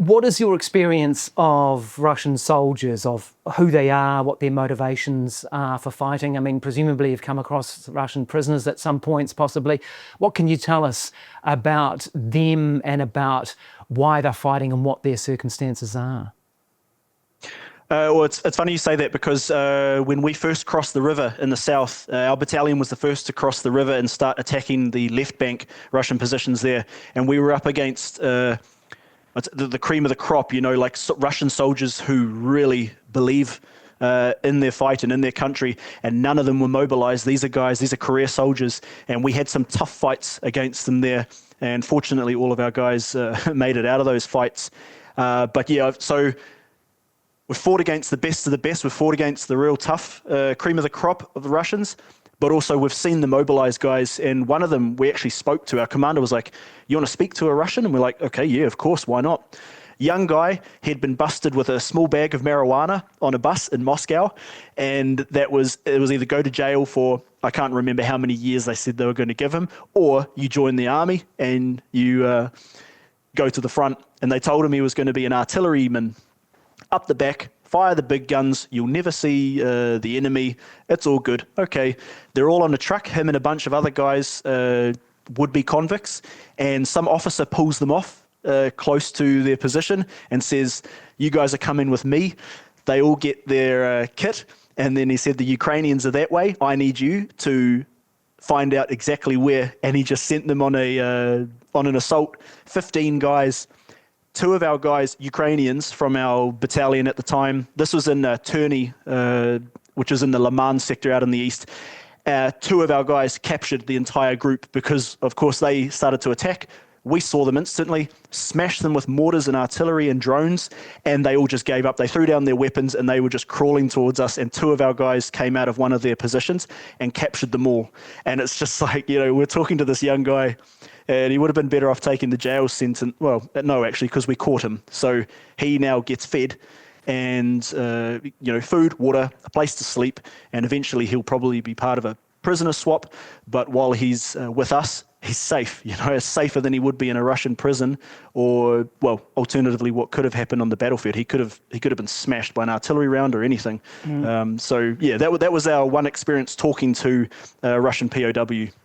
What is your experience of Russian soldiers, of who they are, what their motivations are for fighting? I mean, presumably you've come across Russian prisoners at some points, possibly. What can you tell us about them and about why they're fighting and what their circumstances are? Well, it's funny you say that because when we first crossed the river in the south, our battalion was the first to cross the river and start attacking the left bank Russian positions there. And we were up against the cream of the crop, like Russian soldiers who really believe in their fight and in their country, and none of them were mobilized. These are career soldiers, and we had some tough fights against them there. And fortunately, all of our guys made it out of those fights. But yeah, so we've fought against the best of the best. We've fought against the real tough cream of the crop of the Russians, but also we've seen the mobilized guys. And one of them we actually spoke to. Our commander was like, "You want to speak to a Russian?" And we're like, "Okay, yeah, of course, why not?" Young guy, he'd been busted with a small bag of marijuana on a bus in Moscow, and it was either go to jail for, I can't remember how many years they said they were going to give him, or you join the army and you go to the front. And they told him he was going to be an artilleryman up the back, fire the big guns, you'll never see the enemy, it's all good. Okay, they're all on a truck, him and a bunch of other guys, would-be convicts, and some officer pulls them off close to their position and says, "You guys are coming with me." They all get their kit, and then he said, "The Ukrainians are that way, I need you to find out exactly where," and he just sent them on an assault. 15 guys. Two of our guys, Ukrainians from our battalion at the time, this was in Turney, which is in the Le Mans sector out in the east. Two of our guys captured the entire group because, of course, they started to attack. We saw them instantly, smashed them with mortars and artillery and drones, and they all just gave up. They threw down their weapons and they were just crawling towards us, and two of our guys came out of one of their positions and captured them all. And it's just like, we're talking to this young guy, and he would have been better off taking the jail sentence. Well, no, actually, because we caught him. So he now gets fed and, food, water, a place to sleep, and eventually he'll probably be part of a prisoner swap. But while he's with us, he's safe, safer than he would be in a Russian prison, or, well, alternatively, what could have happened on the battlefield. He could have been smashed by an artillery round or anything. So yeah, that was our one experience talking to a Russian POW.